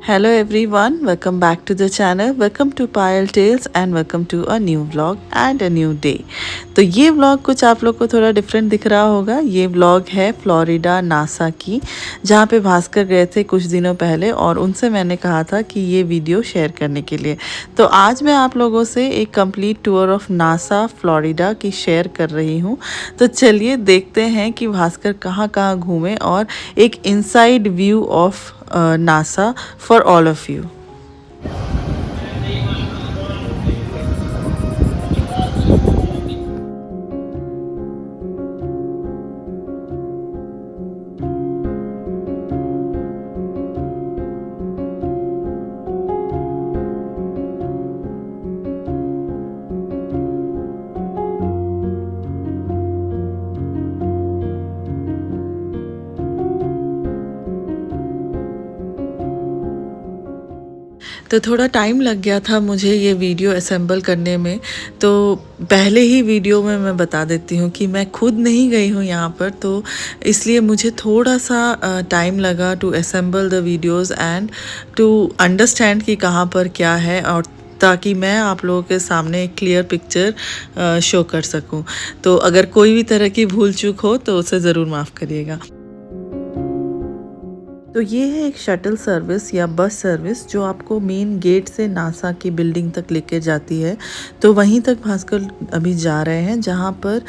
Hello everyone, welcome back to the channel. Welcome to Payal Tales and welcome to a new vlog and a new day. तो ये vlog कुछ आप लोग को थोड़ा different दिख रहा होगा। ये व्लॉग है फ्लोरिडा नासा की, जहाँ पे भास्कर गए थे कुछ दिनों पहले और उनसे मैंने कहा था कि ये वीडियो शेयर करने के लिए। तो आज मैं आप लोगों से एक complete tour of NASA Florida की शेयर कर रही हूँ। तो चलिए देखते हैं कि भास्कर कहाँ कहाँ घूमे और एक inside view of NASA for all of you. तो थोड़ा टाइम लग गया था मुझे ये वीडियो असेंबल करने में। तो पहले ही वीडियो में मैं बता देती हूँ कि मैं खुद नहीं गई हूँ यहाँ पर, तो इसलिए मुझे थोड़ा सा टाइम लगा to assemble the videos and to understand कि कहाँ पर क्या है, और ताकि मैं आप लोगों के सामने एक क्लियर पिक्चर शो कर सकूं। तो अगर कोई भी तरह की भूल चूक हो तो उसे ज़रूर माफ़ करिएगा। तो ये है एक शटल सर्विस या बस सर्विस जो आपको मेन गेट से नासा की बिल्डिंग तक लेकर जाती है। तो वहीं तक भास्कर अभी जा रहे हैं, जहाँ पर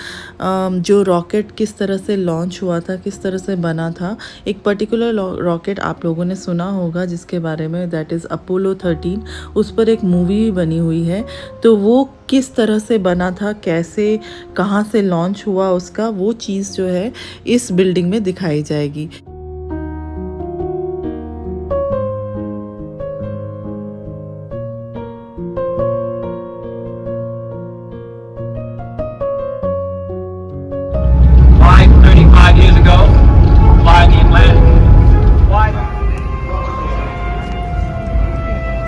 जो रॉकेट किस तरह से लॉन्च हुआ था, किस तरह से बना था। एक पर्टिकुलर रॉकेट आप लोगों ने सुना होगा जिसके बारे में, दैट इज़ अपोलो 13। उस पर एक मूवी भी बनी हुई है। तो वो किस तरह से बना था, कैसे, कहाँ से लॉन्च हुआ उसका, वो चीज़ जो है इस बिल्डिंग में दिखाई जाएगी।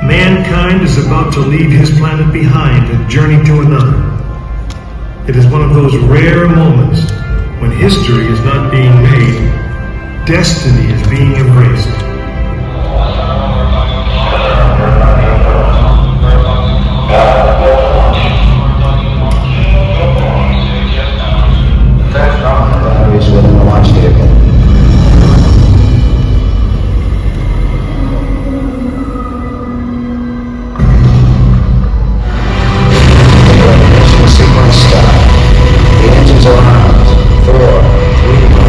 Mankind is about to leave his planet behind and journey to another. It is one of those rare moments when history is not being made, destiny is being embraced. Within the launch vehicle. Sequence start. The engines are on. 4, 3, 2.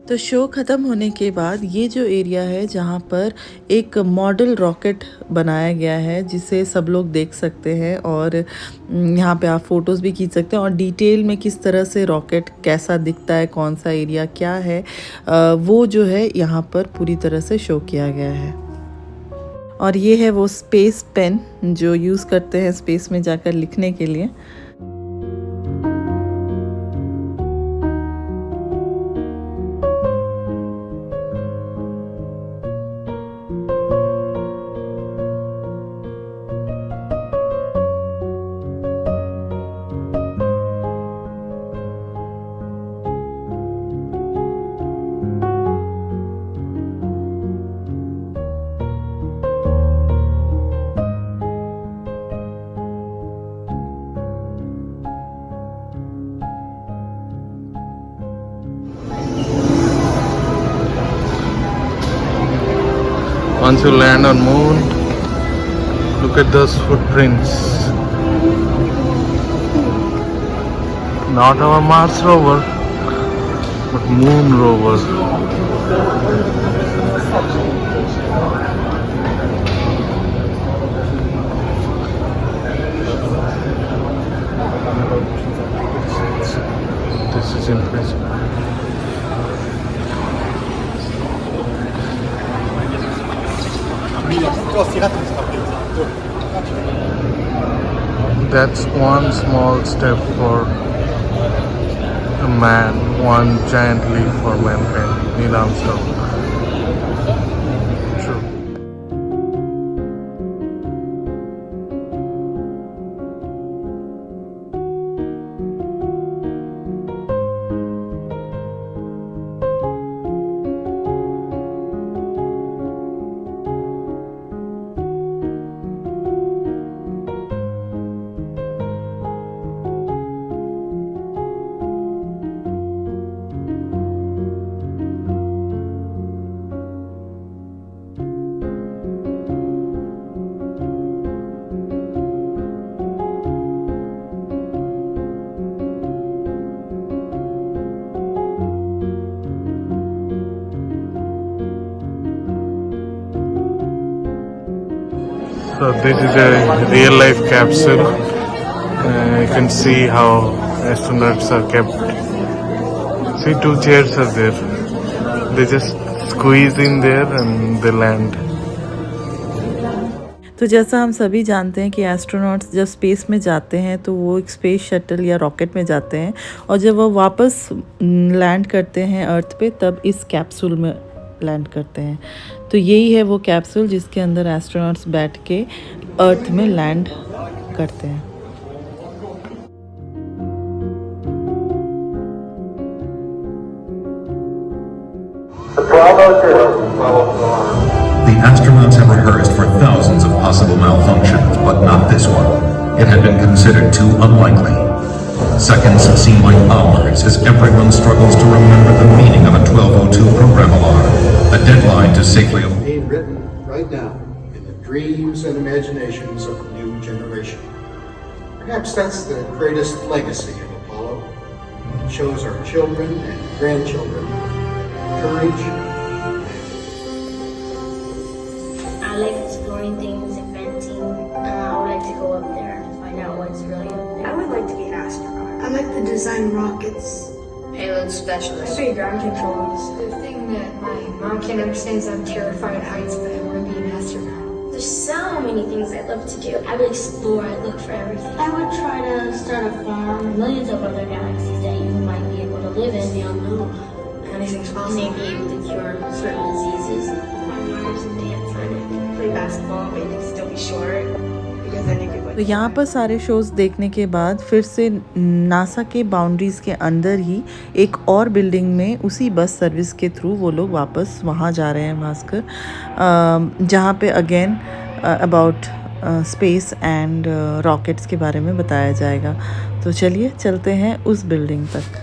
तो show ख़त्म होने के बाद ये जो area है जहाँ पर एक मॉडल रॉकेट बनाया गया है, जिसे सब लोग देख सकते हैं, और यहाँ पे आप फ़ोटोज़ भी खींच सकते हैं और डिटेल में किस तरह से रॉकेट कैसा दिखता है, कौन सा एरिया क्या है, वो जो है यहाँ पर पूरी तरह से शो किया गया है। और ये है वो स्पेस पेन जो यूज़ करते हैं स्पेस में जाकर लिखने के लिए। Once you land on moon, look at those footprints. Not our Mars rover, but moon rover. This is impressive. That's one small step for a man, one giant leap for mankind. Neil Armstrong. So this is a real life capsule. You can see how astronauts are kept. See, 2 chairs are there. They just squeeze in there and they land. तो जैसा हम सभी जानते हैं कि astronauts जब space में जाते हैं तो वो एक स्पेस शटल या रॉकेट में जाते हैं, और जब वो वापस लैंड करते हैं अर्थ पे तब इस कैप्सूल में लैंड करते हैं। तो यही है वो कैप्सूल जिसके अंदर एस्ट्रोनॉट्स बैठ के अर्थ में लैंड करते हैं। The astronauts have rehearsed for thousands of possible malfunctions, but not this one. It had been considered too unlikely. Seconds seem like hours as everyone struggles to remember the meaning of a 1202 program alarm, a deadline to safely... Being written right now in the dreams and imaginations of a new generation. Perhaps that's the greatest legacy of Apollo. It shows our children and grandchildren courage. I like exploring things, inventing. I would like to go up there and find out what's really up there. I would like to be an astronaut. I like to design rockets. Payload specialist. I'd be ground controls. The thing that my mom can't understand is I'm terrified of heights, but I want to be an astronaut. There's so many things I'd love to do. I would explore, I'd look for everything. I would try to start a farm. Millions of other galaxies that you might be able to live in. The unknown. Anything's possible. Maybe able to cure certain diseases. On Mars and dance on it. Play basketball, maybe still be short. Because then you could तो यहाँ पर सारे shows देखने के बाद फिर से NASA के बाउंड्रीज़ के अंदर ही एक और बिल्डिंग में उसी बस सर्विस के थ्रू वो लोग वापस वहाँ जा रहे हैं भास्कर, जहाँ पे again about space and rockets के बारे में बताया जाएगा। तो चलिए चलते हैं उस बिल्डिंग तक।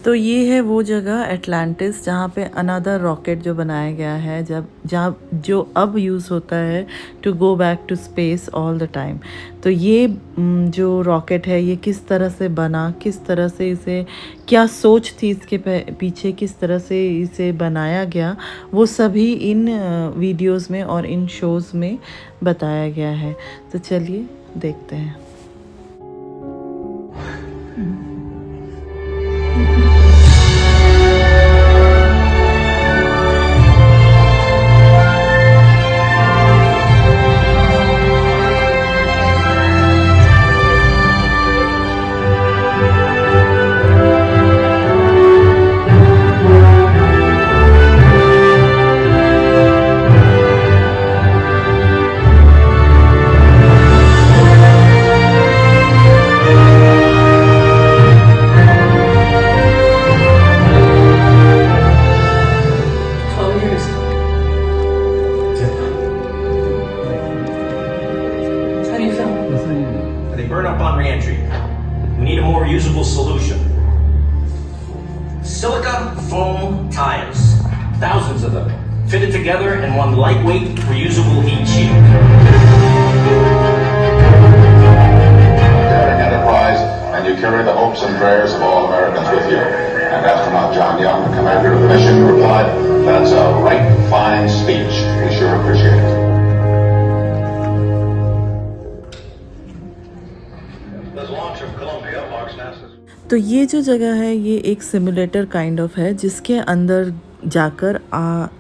तो ये है वो जगह एटलांटिस जहाँ पे अनदर रॉकेट जो बनाया गया है जो अब यूज़ होता है to go back to space all the time. तो ये जो रॉकेट है ये किस तरह से बना, किस तरह से इसे क्या सोच थी इसके पीछे, किस तरह से इसे बनाया गया, वो सभी इन वीडियोस में और इन शोज़ में बताया गया है। तो चलिए देखते हैं। They burn up on re-entry. We need a more usable solution. Silica foam tires. Thousands of them. Fitted together in one lightweight, reusable heat shield. Daring enterprise, and you carry the hopes and prayers of all Americans with you. And astronaut John Young, the commander of the mission, replied, "That's a right fine speech. We sure appreciate it." तो ये जो जगह है ये एक simulator kind of है जिसके अंदर जाकर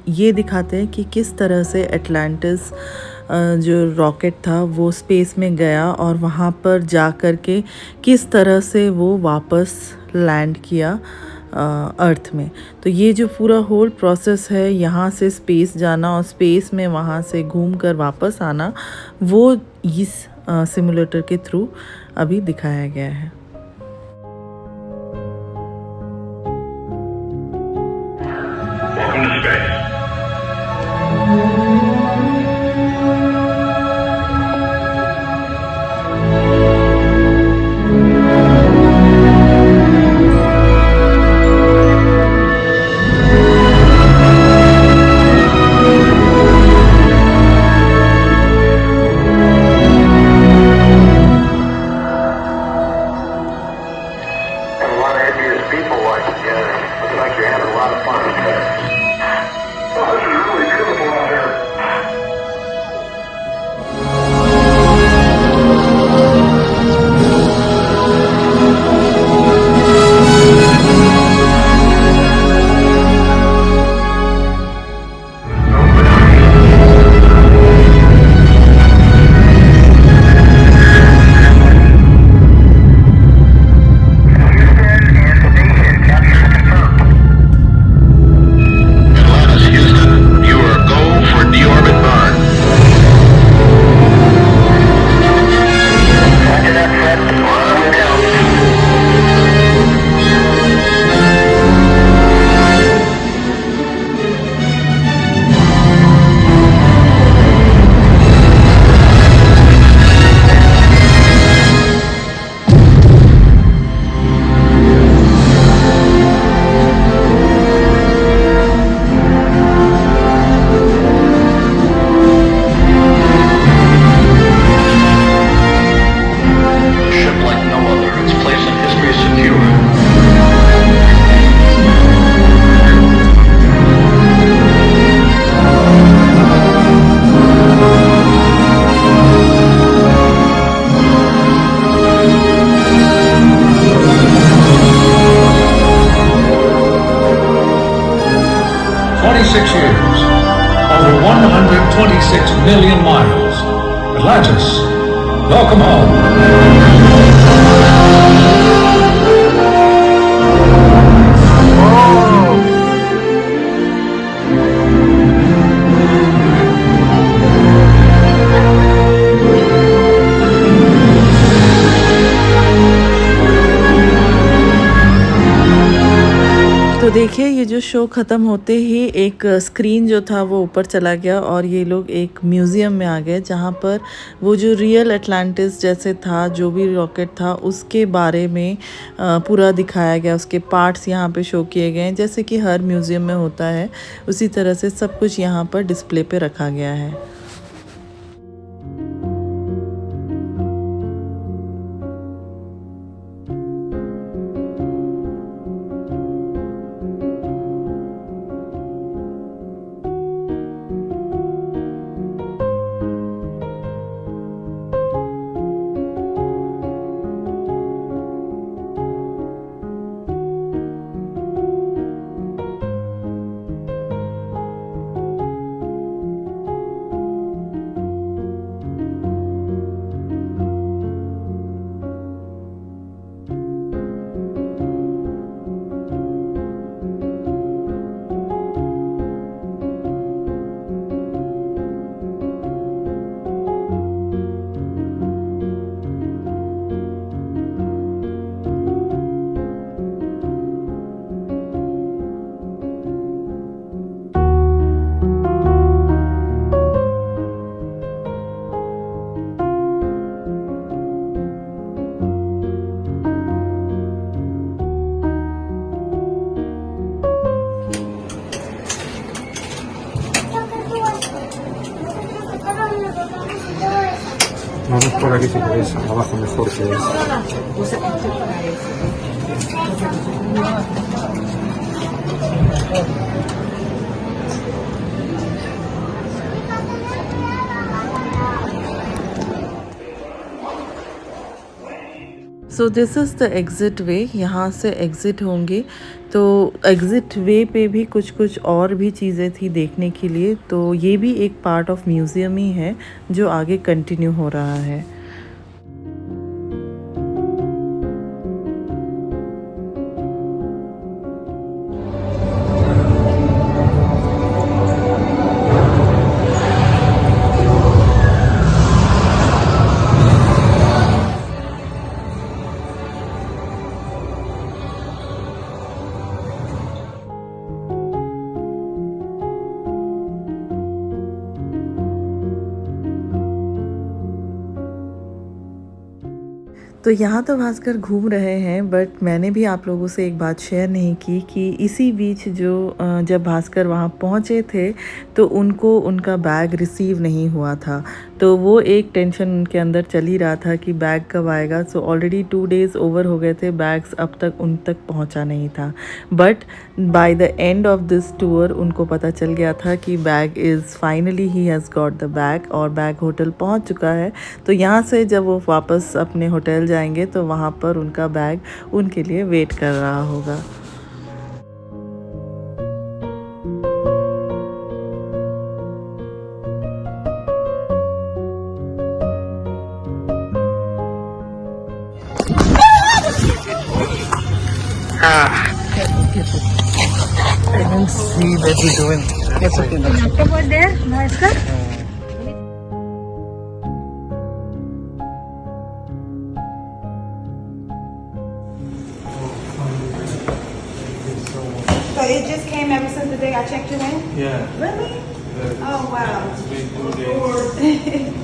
ये दिखाते हैं कि किस तरह से एटलांटिस जो रॉकेट था वो स्पेस में गया और वहाँ पर जा कर के किस तरह से वो वापस लैंड किया अर्थ में। तो ये जो पूरा होल प्रोसेस है यहाँ से स्पेस जाना और स्पेस में वहाँ से घूम कर वापस आना, वो इस सिमुलेटर के थ्रू अभी दिखाया गया है। Atlantis. Welcome home. तो देखिए ये जो शो ख़त्म होते ही एक स्क्रीन जो था वो ऊपर चला गया और ये लोग एक म्यूज़ियम में आ गए जहाँ पर वो जो रियल एटलांटिस जैसे था, जो भी रॉकेट था उसके बारे में पूरा दिखाया गया। उसके पार्ट्स यहाँ पे शो किए गए हैं, जैसे कि हर म्यूज़ियम में होता है उसी तरह से सब कुछ यहाँ पर डिस्प्ले पे रखा गया है। Vamos por aquí si queréis, abajo mejor que es. So this is the exit way. यहाँ से एग्ज़िट होंगे तो एग्ज़िट वे पे भी कुछ और भी चीज़ें थी देखने के लिए, तो ये भी एक पार्ट ऑफ म्यूज़ियम ही है जो आगे कंटिन्यू हो रहा है। तो यहाँ तो भास्कर घूम रहे हैं, बट मैंने भी आप लोगों से एक बात शेयर नहीं की कि इसी बीच जब भास्कर वहाँ पहुँचे थे तो उनको उनका बैग रिसीव नहीं हुआ था, तो वो एक टेंशन उनके अंदर चल ही रहा था कि बैग कब आएगा। सो ऑलरेडी 2 डेज़ ओवर हो गए थे, बैग्स अब तक उन तक पहुँचा नहीं था। But by the end of this tour उनको पता चल गया था कि bag is finally he has got the bag और बैग होटल पहुँच चुका है। तो यहाँ से जब वो वापस अपने होटल जाएंगे तो वहाँ पर उनका बैग उनके लिए वेट कर रहा होगा। I didn't see that you doing. It's okay. Over there, Bhaskar. So it just came ever since the day I checked you in? Yeah. Really? Yeah. Oh wow. It's been 2 days.